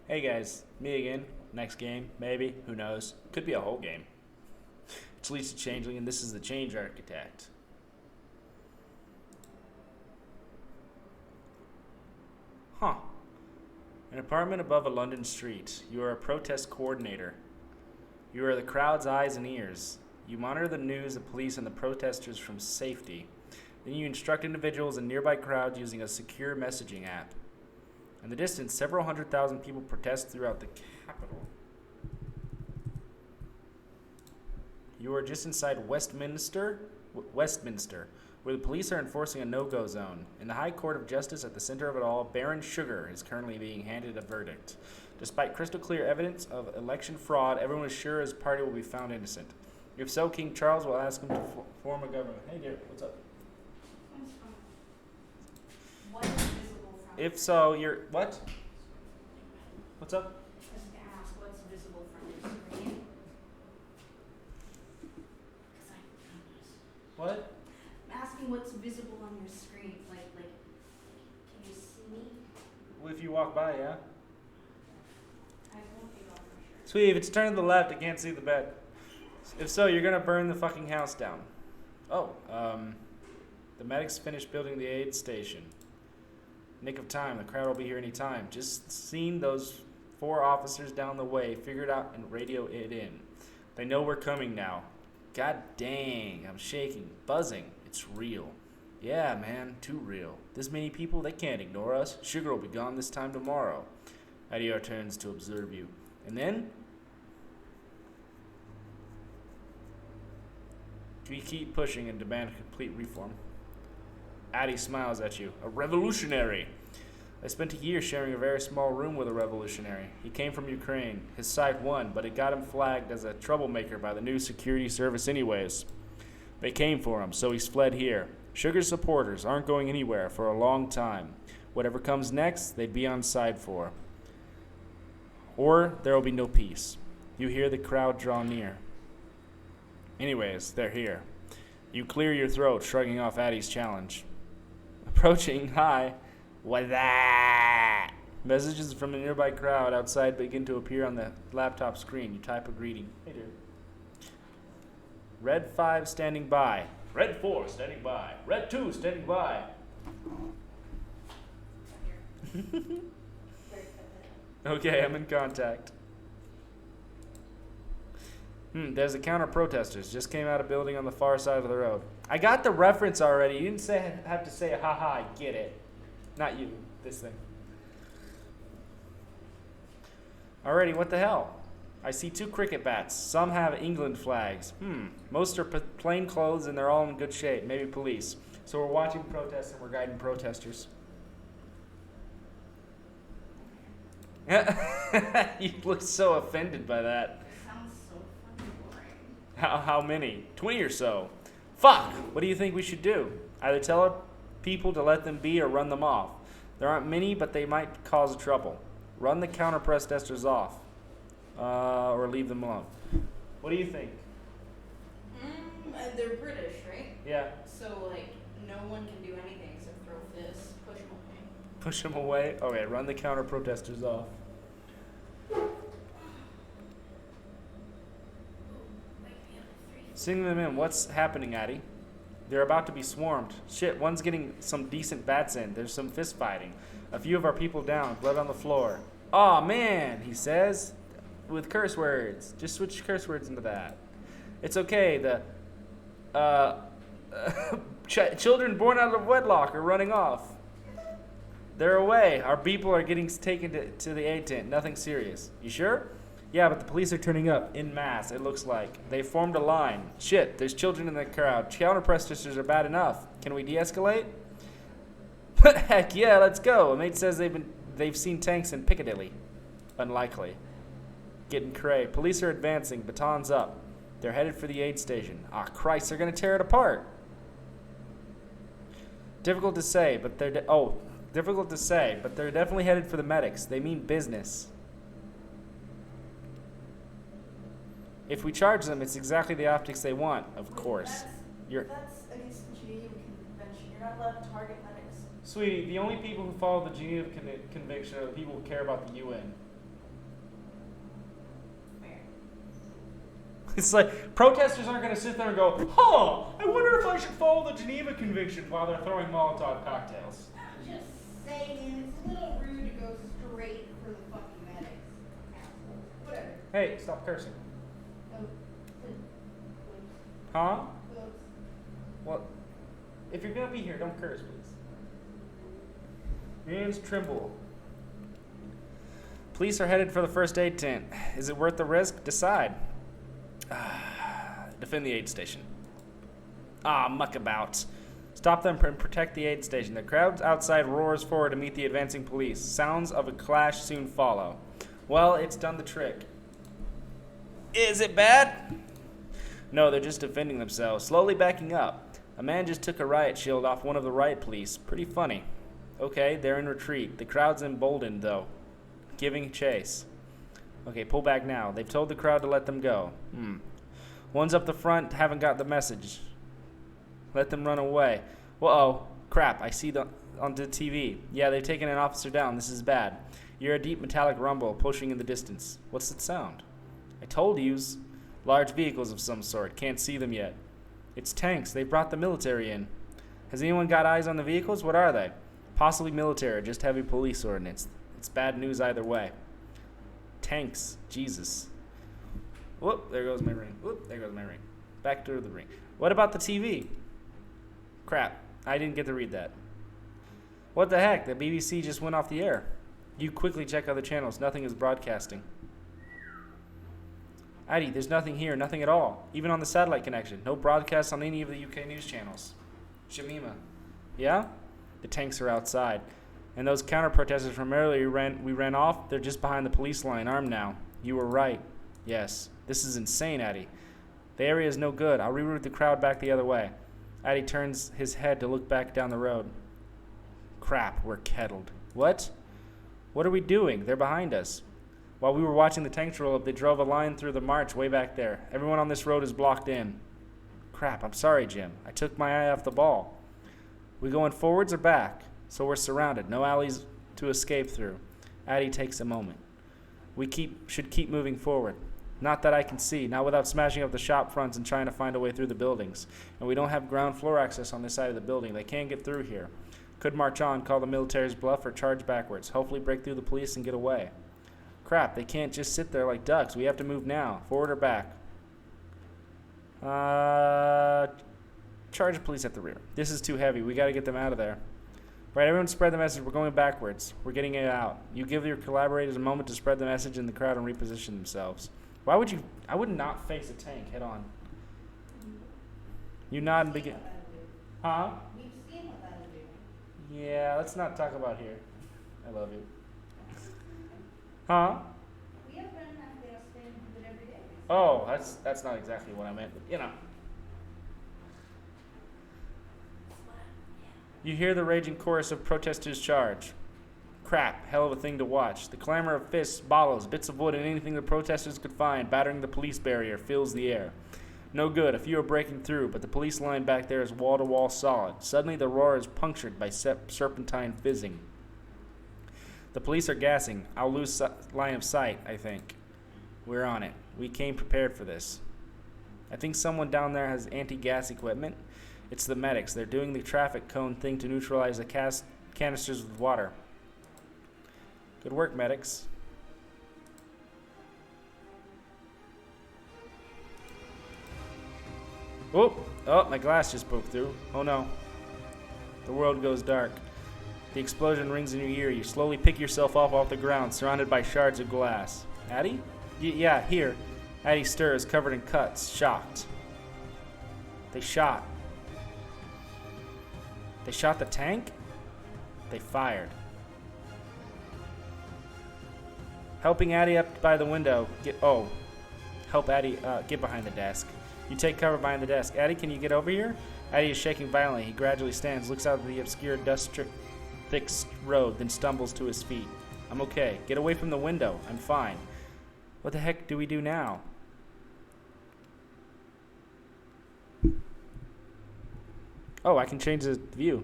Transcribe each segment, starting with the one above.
Hey guys, me again. Next game, maybe, who knows? Could be a whole game. It's Leechthechangeling, and this is the Change Architect. Huh. An apartment above a London street. You are a protest coordinator. You are the crowd's eyes and ears. You monitor the news, the police, and the protesters from safety. Then you instruct individuals in nearby crowds using a secure messaging app. In the distance, several 100,000 people protest throughout the capital. You are just inside Westminster, where the police are enforcing a no-go zone. In the High Court of Justice at the center of it all, Baron Sugar is currently being handed a verdict. Despite crystal clear evidence of election fraud, everyone is sure his party will be found innocent. If so, King Charles will ask him to form a government. Hey dear, what's up? What is visible from If so, you're... What? What's up? I was going to ask what's visible from your screen. 'Cause What? I'm asking what's visible on your screen. Like, can you see me? Well, if you walk by, yeah. I won't be off for sure. Sweet, if it's turned to the left, I can't see the bed. If so, you're gonna burn the fucking house down. Oh, the medics finished building the aid station. Nick of time, the crowd will be here any time. Just seen those 4 officers down the way, figured out and radio it in. They know we're coming now. God dang, I'm shaking, buzzing. It's real. Yeah, man, too real. This many people, they can't ignore us. Sugar will be gone this time tomorrow. Adiar turns to observe you. And then we keep pushing and demand complete reform. Addie smiles at you. A revolutionary! I spent a year sharing a very small room with a revolutionary. He came from Ukraine. His side won, but it got him flagged as a troublemaker by the new security service anyways. They came for him, so he's fled here. Sugar's supporters aren't going anywhere for a long time. Whatever comes next, they'd be on side for. Or there will be no peace. You hear the crowd draw near. Anyways, they're here. You clear your throat, shrugging off Addie's challenge. Approaching, hi. What's that? Messages from a nearby crowd outside begin to appear on the laptop screen. You type a greeting. Hey, dude. Red 5 standing by. Red 4 standing by. Red 2 standing by. Okay, I'm in contact. There's the counter protesters. Just came out of building on the far side of the road. I got the reference already. You didn't have to say, haha, I get it. Not you, this thing. Alrighty, what the hell? I see 2 cricket bats. Some have England flags. Most are plain clothes and they're all in good shape. Maybe police. So we're watching protests and we're guiding protesters. You look so offended by that. Sounds so fucking boring. How many? 20 or so. Fuck! What do you think we should do? Either tell people to let them be or run them off. There aren't many, but they might cause trouble. Run the counter protesters off. Or leave them alone. What do you think? They're British, right? Yeah. So, no one can do anything except throw fists, push them away. Push them away? Okay, run the counter protesters off. Sing them in. What's happening, Addie? They're about to be swarmed. Shit, one's getting some decent bats in. There's some fist fighting. A few of our people down, blood on the floor. Aw, man, he says, with curse words. Just switch curse words into that. It's okay. The children born out of wedlock are running off. They're away. Our people are getting taken to the aid tent. Nothing serious. You sure? Yeah, but the police are turning up en masse, it looks like. They formed a line. Shit, there's children in the crowd. Counter protesters are bad enough. Can we de-escalate? Heck yeah, let's go. A mate says they've seen tanks in Piccadilly. Unlikely. Getting cray. Police are advancing. Batons up. They're headed for the aid station. Ah, Christ, they're gonna tear it apart. Difficult to say, but they're definitely headed for the medics. They mean business. If we charge them, it's exactly the optics they want, of course. That's against the Geneva Convention. You're not allowed to target medics. Sweetie, the only people who follow the Geneva Convention are the people who care about the UN. It's like protesters aren't going to sit there and go, huh, I wonder if I should follow the Geneva Convention while they're throwing Molotov cocktails. I'm just saying, it's a little rude to go straight for the fucking medics. Assholes. Whatever. Hey, stop cursing. Oh, Huh? oops. Well, if you're going to be here, don't curse, please. Hands tremble. Police are headed for the first aid tent. Is it worth the risk? Decide. Defend the aid station. Muckabouts. Stop them and protect the aid station. The crowd outside roars forward to meet the advancing police. Sounds of a clash soon follow. Well, it's done the trick. Is it bad? No, they're just defending themselves, slowly backing up. A man just took a riot shield off one of the riot police. Pretty funny. Okay, they're in retreat. The crowd's emboldened, though. Giving chase. Okay, pull back now. They've told the crowd to let them go. Ones up the front haven't got the message. Let them run away. Whoa, crap, I see on the TV. Yeah, they've taken an officer down. This is bad. You hear a deep metallic rumble pushing in the distance. What's that sound? I told yous. Large vehicles of some sort. Can't see them yet. It's tanks. They brought the military in. Has anyone got eyes on the vehicles? What are they? Possibly military, just heavy police ordnance. It's bad news either way. Tanks. Jesus. Whoop, there goes my ring. Whoop, there goes my ring. Back to the ring. What about the TV? Crap, I didn't get to read that. What the heck? The BBC just went off the air. You quickly check other channels. Nothing is broadcasting. Addy, there's nothing here. Nothing at all. Even on the satellite connection. No broadcast on any of the UK news channels. Shamima. Yeah? The tanks are outside. And those counter-protesters from earlier we ran off, they're just behind the police line, armed now. You were right. Yes. This is insane, Addy. The area is no good. I'll reroute the crowd back the other way. Addy turns his head to look back down the road. Crap, we're kettled. What? What are we doing? They're behind us. While we were watching the tanks roll up, they drove a line through the march way back there. Everyone on this road is blocked in. Crap, I'm sorry, Jim. I took my eye off the ball. We going forwards or back? So we're surrounded. No alleys to escape through. Addy takes a moment. We should keep moving forward. Not that I can see, not without smashing up the shop fronts and trying to find a way through the buildings. And we don't have ground floor access on this side of the building. They can't get through here. Could march on, call the military's bluff, or charge backwards. Hopefully break through the police and get away. Crap, they can't just sit there like ducks. We have to move now. Forward or back? Charge the police at the rear. This is too heavy. We got to get them out of there. Right, everyone spread the message. We're going backwards. We're getting it out. You give your collaborators a moment to spread the message in the crowd and reposition themselves. Why would you? I would not face a tank head on. You nod and begin. Huh? We've seen what that'll do. Yeah, let's not talk about here. I love you. Huh? We have been Afghanistan with it every day. Oh, that's not exactly what I meant, but you know. You hear the raging chorus of protesters charge. Crap, hell of a thing to watch. The clamor of fists, bottles, bits of wood, and anything the protesters could find battering the police barrier fills the air. No good, a few are breaking through, but the police line back there is wall-to-wall solid. Suddenly the roar is punctured by serpentine fizzing. The police are gassing. I'll lose line of sight, I think. We're on it. We came prepared for this. I think someone down there has anti-gas equipment. It's the medics. They're doing the traffic cone thing to neutralize the canisters with water. Good work, medics. Oh, my glass just broke through. Oh no. The world goes dark. The explosion rings in your ear. You slowly pick yourself up off the ground, surrounded by shards of glass. Addy? Yeah, here. Addy stirs, covered in cuts, shocked. They shot. They shot the tank? They fired. Helping Addy up by the window. Help Addy get behind the desk. You take cover behind the desk. Addy, can you get over here? Addy is shaking violently. He gradually stands, looks out at the obscure dust-thick road, then stumbles to his feet. I'm okay. Get away from the window. I'm fine. What the heck do we do now? Oh, I can change the view.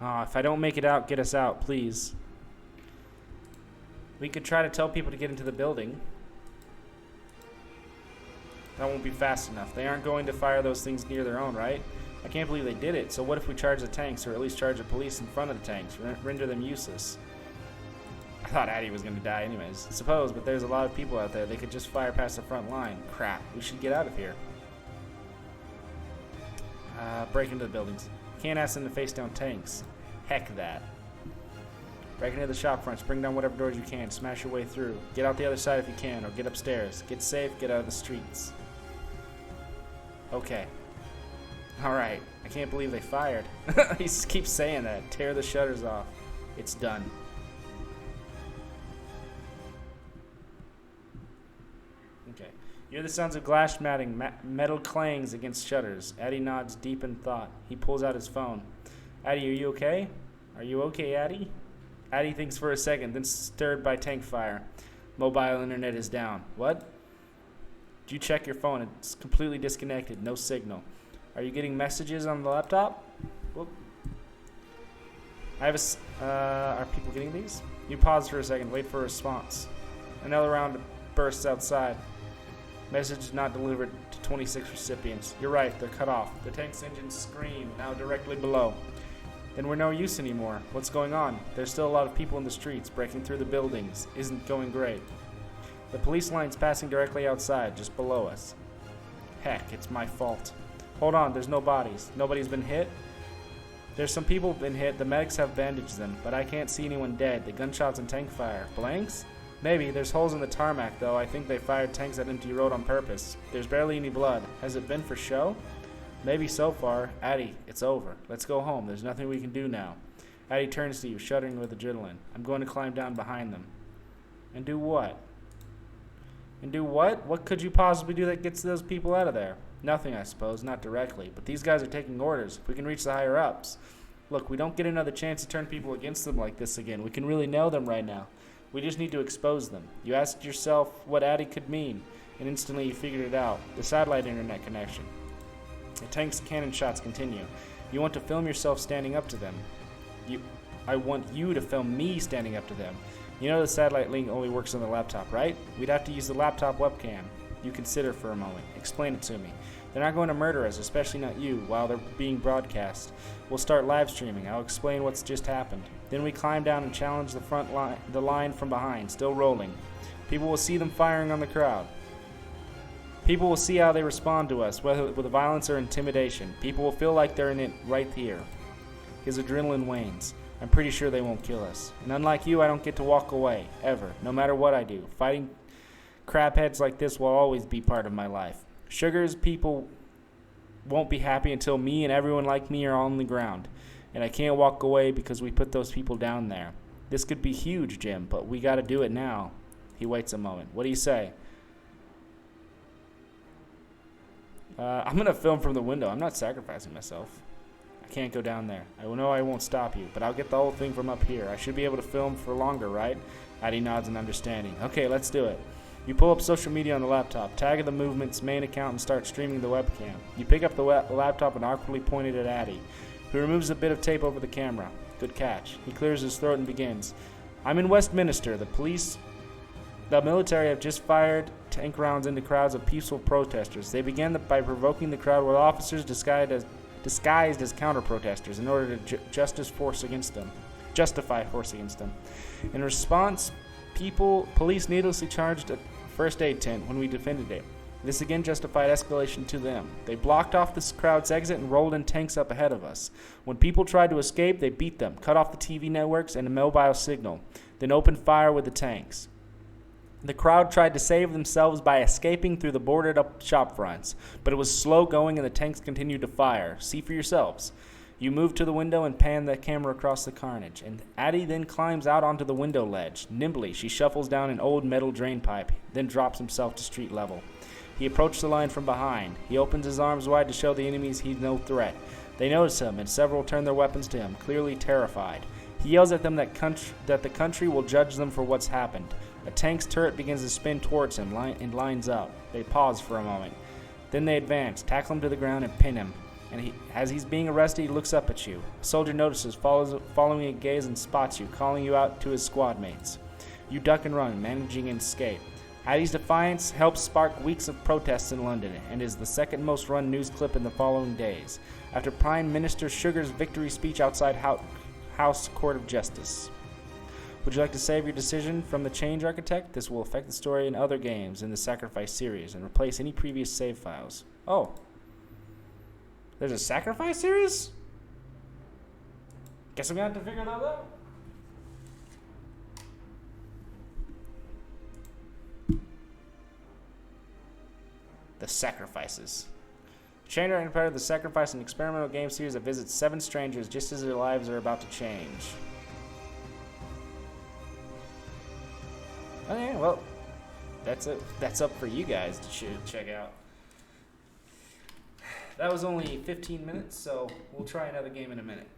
If I don't make it out, get us out, please. We could try to tell people to get into the building. That won't be fast enough. They aren't going to fire those things near their own, right? I can't believe they did it. So what if we charge the tanks, or at least charge the police in front of the tanks, render them useless? I thought Addie was going to die anyways. Suppose, but there's a lot of people out there. They could just fire past the front line. Crap. We should get out of here. Break into the buildings. Can't ask them to face down tanks. Heck that. Break into the shop fronts. Bring down whatever doors you can. Smash your way through. Get out the other side if you can, or get upstairs. Get safe. Get out of the streets. Okay. Alright. I can't believe they fired. He just keeps saying that. Tear the shutters off. It's done. Okay. You hear the sounds of glass matting, metal clangs against shutters. Addie nods deep in thought. He pulls out his phone. Addie, are you okay? Are you okay, Addie? Addie thinks for a second, then stirred by tank fire. Mobile internet is down. What? Did you check your phone? It's completely disconnected. No signal. Are you getting messages on the laptop? Whoop. I have are people getting these? You pause for a second. Wait for a response. Another round bursts outside. Message not delivered to 26 recipients. You're right. They're cut off. The tank's engines scream, now directly below. Then we're no use anymore. What's going on? There's still a lot of people in the streets. Breaking through the buildings isn't going great. The police line's passing directly outside, just below us. Heck, it's my fault. Hold on, there's no bodies. Nobody's been hit? There's some people been hit. The medics have bandaged them, but I can't see anyone dead. The gunshots and tank fire. Blanks? Maybe. There's holes in the tarmac, though. I think they fired tanks at empty road on purpose. There's barely any blood. Has it been for show? Maybe so far. Addie, it's over. Let's go home. There's nothing we can do now. Addie turns to you, shuddering with adrenaline. I'm going to climb down behind them. And do what? And do what? What could you possibly do that gets those people out of there? Nothing, I suppose. Not directly. But these guys are taking orders. If we can reach the higher-ups. Look, we don't get another chance to turn people against them like this again. We can really nail them right now. We just need to expose them. You asked yourself what Addie could mean, and instantly you figured it out. The satellite internet connection. The tank's cannon shots continue. You want to film yourself standing up to them. I want you to film me standing up to them. You know the satellite link only works on the laptop, right? We'd have to use the laptop webcam. You consider for a moment. Explain it to me. They're not going to murder us, especially not you, while they're being broadcast. We'll start live streaming. I'll explain what's just happened. Then we climb down and challenge the line from behind, still rolling. People will see them firing on the crowd. People will see how they respond to us, whether with violence or intimidation. People will feel like they're in it right here. His adrenaline wanes. I'm pretty sure they won't kill us. And unlike you, I don't get to walk away, ever, no matter what I do. Fighting crabheads like this will always be part of my life. Sugar's people won't be happy until me and everyone like me are on the ground. And I can't walk away because we put those people down there. This could be huge, Jim, but we gotta do it now. He waits a moment. What do you say? I'm going to film from the window. I'm not sacrificing myself. I can't go down there. I know I won't stop you, but I'll get the whole thing from up here. I should be able to film for longer, right? Addie nods in understanding. Okay, let's do it. You pull up social media on the laptop, tag the movement's main account, and start streaming the webcam. You pick up the laptop and awkwardly point it at Addie, who removes a bit of tape over the camera. Good catch. He clears his throat and begins. I'm in Westminster. The military have just fired tank rounds into crowds of peaceful protesters. They began by provoking the crowd with officers disguised as counter-protesters in order to justify force against them. In response, police needlessly charged a first aid tent when we defended it. This again justified escalation to them. They blocked off this crowd's exit and rolled in tanks up ahead of us. When people tried to escape, they beat them, cut off the TV networks and a mobile signal, then opened fire with the tanks. The crowd tried to save themselves by escaping through the boarded-up shop fronts, but it was slow going and the tanks continued to fire. See for yourselves. You move to the window and pan the camera across the carnage, and Addie then climbs out onto the window ledge. Nimbly, she shuffles down an old metal drain pipe, then drops himself to street level. He approached the line from behind. He opens his arms wide to show the enemies he's no threat. They notice him, and several turn their weapons to him, clearly terrified. He yells at them that the country will judge them for what's happened. A tank's turret begins to spin towards him and lines up. They pause for a moment. Then they advance, tackle him to the ground, and pin him. And as he's being arrested, he looks up at you. A soldier notices, following a gaze, and spots you, calling you out to his squad mates. You duck and run, managing an escape. Addie's defiance helps spark weeks of protests in London and is the second most run news clip in the following days, after Prime Minister Sugar's victory speech outside House Court of Justice. Would you like to save your decision from the Change Architect? This will affect the story in other games in the Sacrifice series and replace any previous save files. Oh. There's a Sacrifice series? Guess I'm gonna have to figure that out. The Sacrifices. Chain are part of the Sacrifice, an experimental game series that visits 7 strangers just as their lives are about to change. Okay, well, that's up for you guys to check out. That was only 15 minutes, so we'll try another game in a minute.